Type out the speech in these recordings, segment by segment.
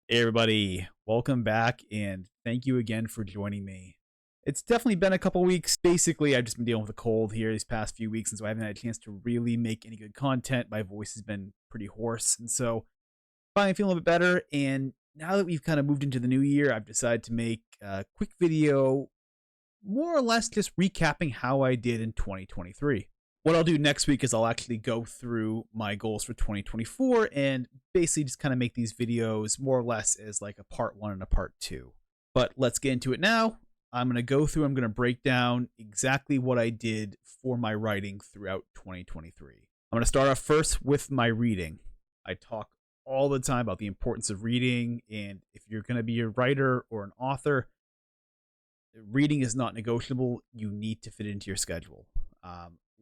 Hey everybody, welcome back and thank you again for joining me. It's definitely been a couple weeks. Basically, I've just been dealing with a cold here these past few weeks, and so I haven't had a chance to really make any good content. My voice has been pretty hoarse, and so finally feeling a little bit better. And now that we've kind of moved into the new year, I've decided to make a quick video, more or less just recapping how I did in 2023. What I'll do next week is I'll actually go through my goals for 2024 and basically just kind of make these videos more or less as like a part one and a part two. But let's get into it now. I'm going to break down exactly what I did for my writing throughout 2023. I'm going to start off first with my reading. I talk all the time about the importance of reading, and if you're going to be a writer or an author, reading is not negotiable. You need to fit it into your schedule.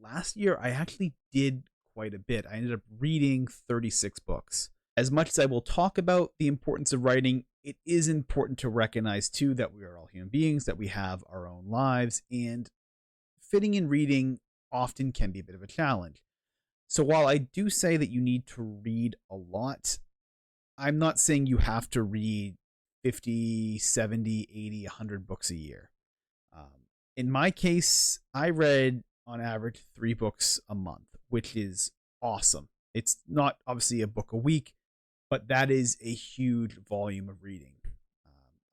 Last year, I actually did quite a bit. I ended up reading 36 books. As much as I will talk about the importance of writing, it is important to recognize too that we are all human beings, that we have our own lives, and fitting in reading often can be a bit of a challenge. So while I do say that you need to read a lot, I'm not saying you have to read 50, 70, 80, 100 books a year. In my case, I read on average 3 books a month, which is awesome. It's not obviously a book a week, but that is a huge volume of reading.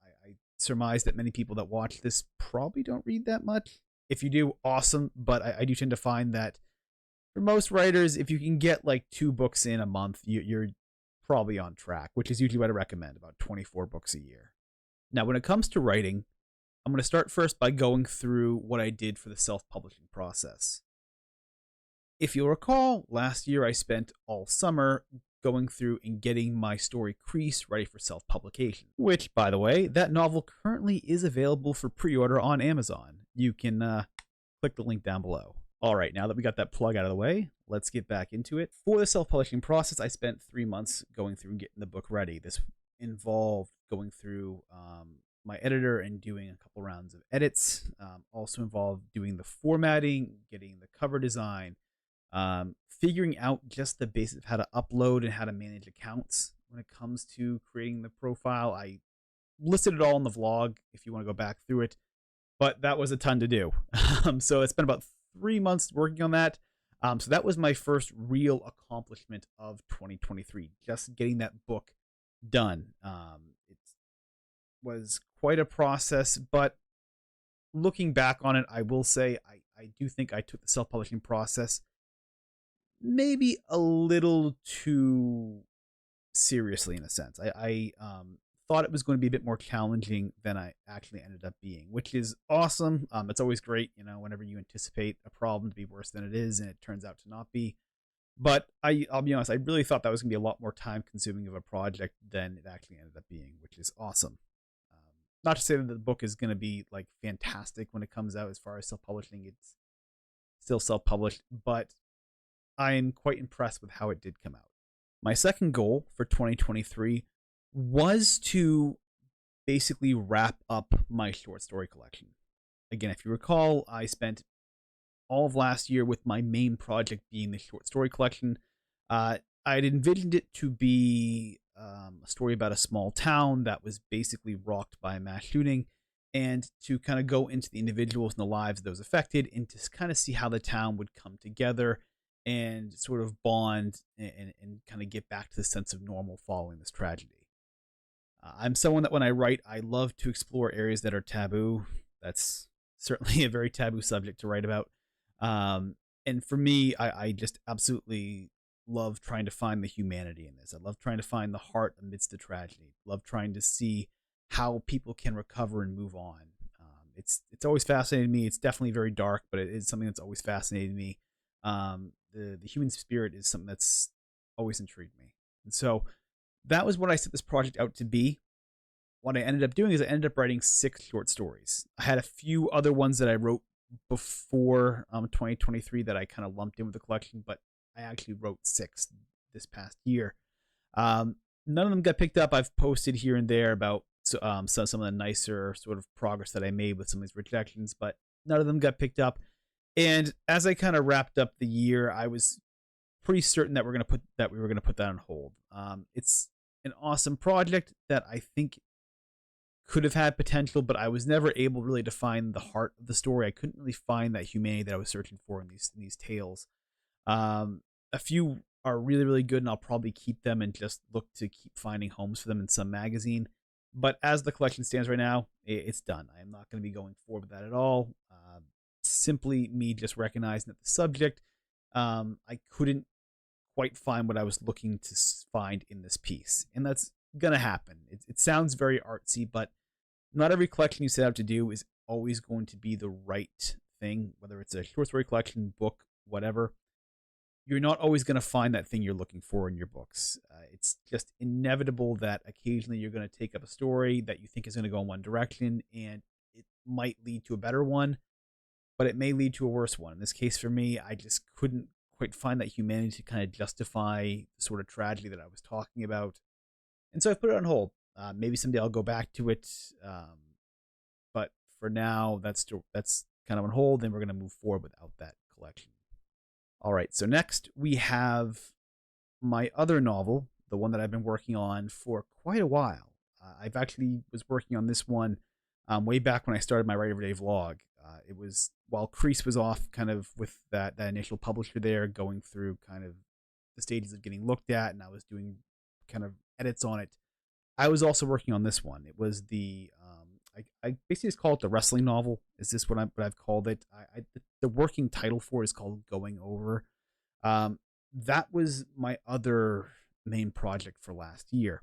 I surmise that many people that watch this probably don't read that much. If you do, awesome. But I do tend to find that for most writers, if you can get like 2 books in a month, you're probably on track, which is usually what I recommend, about 24 books a year. Now, when it comes to writing, I'm going to start first by going through what I did for the self-publishing process. If you'll recall, last year I spent all summer going through and getting my story Crease ready for self-publication, which, by the way, that novel currently is available for pre-order on Amazon. You can click the link down below. All right, now that we got that plug out of the way, let's get back into it. For the self-publishing process, I spent 3 months going through and getting the book ready. This involved going through my editor and doing a couple rounds of edits. Also involved doing the formatting, getting the cover design, figuring out just the basics of how to upload and how to manage accounts when it comes to creating the profile. I listed it all in the vlog if you want to go back through it, but that was a ton to do. So it's been about 3 months working on that. So that was my first real accomplishment of 2023, just getting that book done. It was quite a process, but looking back on it, I will say I do think I took the self-publishing process maybe a little too seriously in a sense. I thought it was going to be a bit more challenging than I actually ended up being, which is awesome. It's always great, whenever you anticipate a problem to be worse than it is and it turns out to not be. But I'll be honest, I really thought that was going to be a lot more time consuming of a project than it actually ended up being, which is awesome. Not to say that the book is going to be like fantastic when it comes out as far as self-publishing. It's still self-published, but I'm quite impressed with how it did come out. My second goal for 2023 was to basically wrap up my short story collection. Again, if you recall, I spent all of last year with my main project being the short story collection. I'd envisioned it to be a story about a small town that was basically rocked by a mass shooting, and to kind of go into the individuals and the lives of those affected and to kind of see how the town would come together and sort of bond and kind of get back to the sense of normal following this tragedy. I'm someone that when I write, I love to explore areas that are taboo. That's certainly a very taboo subject to write about. And for me, I just absolutely love trying to find the humanity in this. I love trying to find the heart amidst the tragedy. Love trying to see how people can recover and move on. It's always fascinated me. It's definitely very dark, but it is something that's always fascinated me. The human spirit is something that's always intrigued me. And so that was what I set this project out to be. What I ended up doing is I ended up writing 6 short stories. I had a few other ones that I wrote before 2023 that I kind of lumped in with the collection, but I actually wrote 6 this past year. None of them got picked up. I've posted here and there about some of the nicer sort of progress that I made with some of these rejections, but none of them got picked up. And as I kind of wrapped up the year, I was pretty certain that we were going to put that on hold. It's an awesome project that I think could have had potential, but I was never able really to find the heart of the story. I couldn't really find that humanity that I was searching for in these tales. A few are really, really good, and I'll probably keep them and just look to keep finding homes for them in some magazine. But as the collection stands right now, it's done. I am not going to be going forward with that at all. Simply me just recognizing that the subject, I couldn't quite find what I was looking to find in this piece. And that's going to happen. It sounds very artsy, but not every collection you set out to do is always going to be the right thing, whether it's a short story collection, book, whatever. You're not always going to find that thing you're looking for in your books. It's just inevitable that occasionally you're going to take up a story that you think is going to go in one direction, and it might lead to a better one, but it may lead to a worse one. In this case for me, I just couldn't quite find that humanity to kind of justify the sort of tragedy that I was talking about. And so I put it on hold. Maybe someday I'll go back to it. But for now, that's kind of on hold, and we're going to move forward without that collection. All right, so next we have my other novel, the one that I've been working on for quite a while. I've actually was working on this one way back when I started my Write Every Day vlog. It was while Crease was off kind of with that initial publisher there, going through kind of the stages of getting looked at, and I was doing kind of edits on it. I was also working on this one. It was the I basically just call it the wrestling novel. Is this what I've called it? The working title for it is called Going Over. That was my other main project for last year.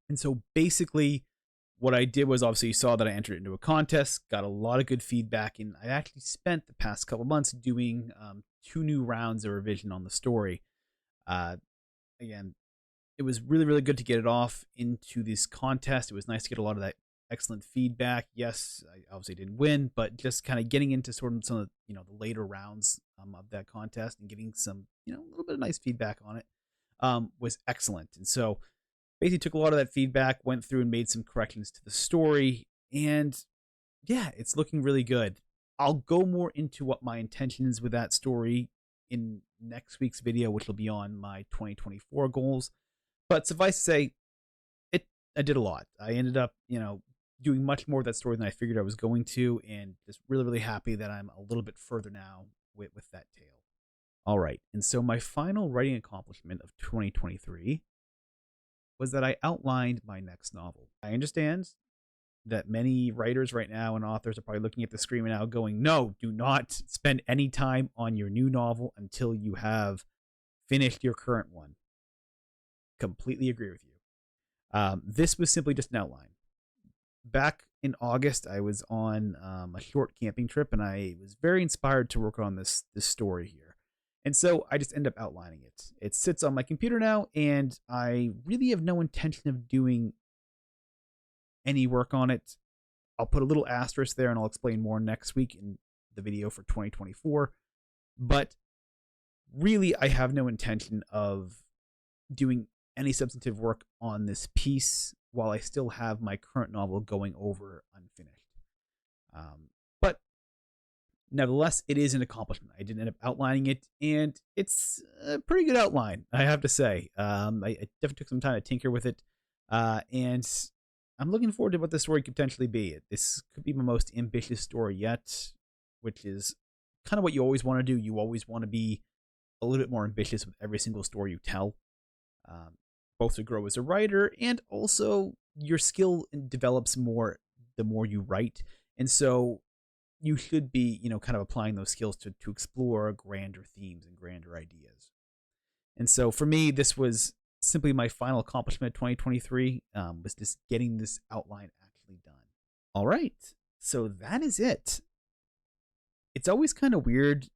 And so basically what I did was, obviously you saw that I entered into a contest, got a lot of good feedback, and I actually spent the past couple months doing 2 new rounds of revision on the story. Again, it was really, really good to get it off into this contest. It was nice to get a lot of that excellent feedback. Yes, I obviously didn't win, but just kind of getting into sort of some of the later rounds of that contest and getting some a little bit of nice feedback on it was excellent. And so basically took a lot of that feedback, went through and made some corrections to the story, and yeah, it's looking really good. I'll go more into what my intention is with that story in next week's video, which will be on my 2024 goals. But suffice to say, I did a lot. I ended up, doing much more of that story than I figured I was going to, and just really, really happy that I'm a little bit further now with that tale. All right, and so my final writing accomplishment of 2023 was that I outlined my next novel. I understand that many writers right now and authors are probably looking at the screen now going, no, do not spend any time on your new novel until you have finished your current one. Completely agree with you. This was simply just an outline. Back in August, I was on a short camping trip, and I was very inspired to work on this story here. And so I just end up outlining it. It sits on my computer now, and I really have no intention of doing any work on it. I'll put a little asterisk there, and I'll explain more next week in the video for 2024. But really, I have no intention of doing any substantive work on this piece while I still have my current novel Going Over unfinished. But nevertheless, it is an accomplishment. I did end up outlining it, and it's a pretty good outline, I have to say. I definitely took some time to tinker with it, and I'm looking forward to what the story could potentially be. This could be my most ambitious story yet, which is kind of what you always want to do. You always want to be a little bit more ambitious with every single story you tell. Both to grow as a writer, and also your skill develops more the more you write. And so you should be, kind of applying those skills to explore grander themes and grander ideas. And so for me, this was simply my final accomplishment of 2023, was just getting this outline actually done. All right, so that is it. It's always kind of weird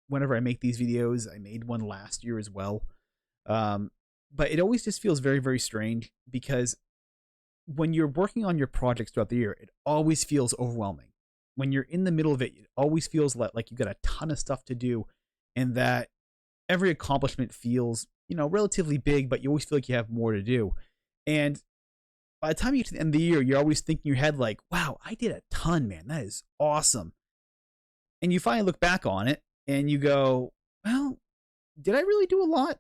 whenever I make these videos. I made one last year as well. But it always just feels very, very strange, because when you're working on your projects throughout the year, it always feels overwhelming. When you're in the middle of it, it always feels like you've got a ton of stuff to do, and that every accomplishment feels, relatively big, but you always feel like you have more to do. And by the time you get to the end of the year, you're always thinking in your head like, wow, I did a ton, man. That is awesome. And you finally look back on it and you go, well, did I really do a lot?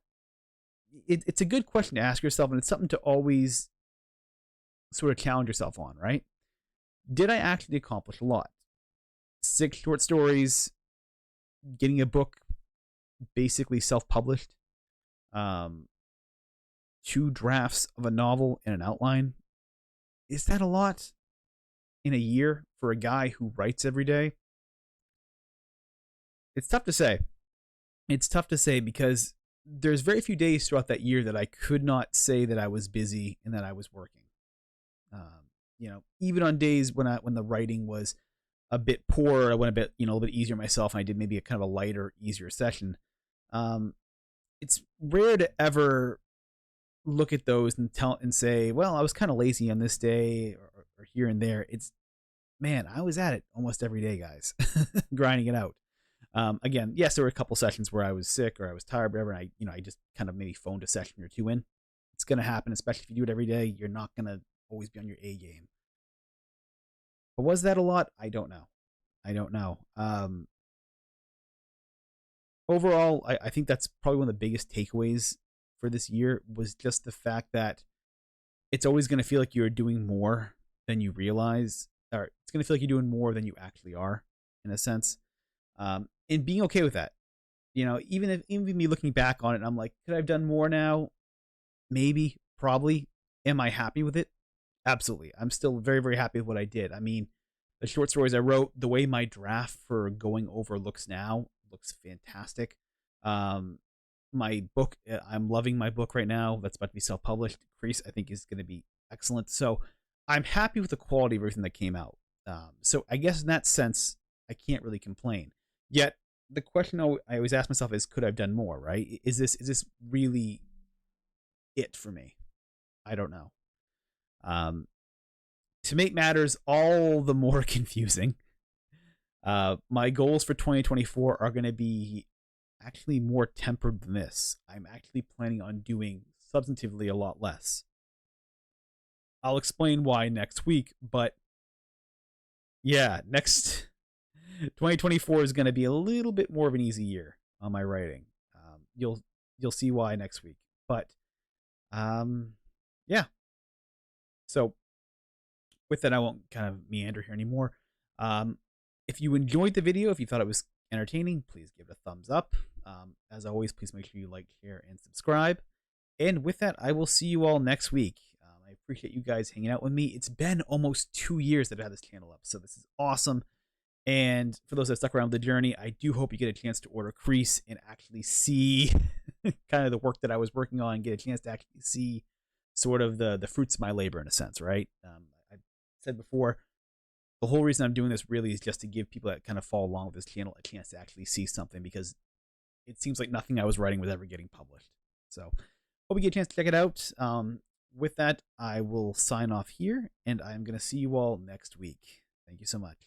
it's a good question to ask yourself, and it's something to always sort of challenge yourself on, right? Did I actually accomplish a lot? 6 short stories, getting a book basically self-published, 2 drafts of a novel and an outline. Is that a lot in a year for a guy who writes every day? It's tough to say. It's tough to say because there's very few days throughout that year that I could not say that I was busy and that I was working. Even on days when the writing was a bit poor, I went a bit, a little bit easier myself, and I did maybe a kind of a lighter, easier session. It's rare to ever look at those and say, well, I was kind of lazy on this day or here and there. Man, I was at it almost every day, guys, grinding it out. Again, yes, there were a couple sessions where I was sick or I was tired, whatever, and I just kind of maybe phoned a session or 2 in. It's going to happen, especially if you do it every day. You're not going to always be on your A game. But was that a lot? I don't know. Overall, I think that's probably one of the biggest takeaways for this year was just the fact that it's always going to feel like you're doing more than you realize, or it's going to feel like you're doing more than you actually are, in a sense. And being okay with that. Even me looking back on it, I'm like, could I have done more now? Maybe, probably. Am I happy with it? Absolutely. I'm still very, very happy with what I did. I mean, the short stories I wrote, the way my draft for Going Over looks now, looks fantastic. My book, I'm loving my book right now. That's about to be self-published. Crease, I think, is going to be excellent. So I'm happy with the quality of everything that came out. So I guess in that sense, I can't really complain. Yet the question I always ask myself is, could I have done more? Right? Is this really it for me? I don't know. To make matters all the more confusing, my goals for 2024 are going to be actually more tempered than this. I'm actually planning on doing substantively a lot less. I'll explain why next week, but yeah, next 2024 is going to be a little bit more of an easy year on my writing. You'll see why next week, but yeah. So with that, I won't kind of meander here anymore. If you enjoyed the video, if you thought it was entertaining, please give it a thumbs up. As always, please make sure you like, share, and subscribe. And with that, I will see you all next week. I appreciate you guys hanging out with me. It's been almost 2 years that I've had this channel up, so this is awesome. And for those that stuck around the journey, I do hope you get a chance to order Crease and actually see kind of the work that I was working on, get a chance to actually see sort of the fruits of my labor in a sense, right? I said before, the whole reason I'm doing this really is just to give people that kind of follow along with this channel a chance to actually see something, because it seems like nothing I was writing was ever getting published. So hope you get a chance to check it out. With that, I will sign off here, and I'm going to see you all next week. Thank you so much.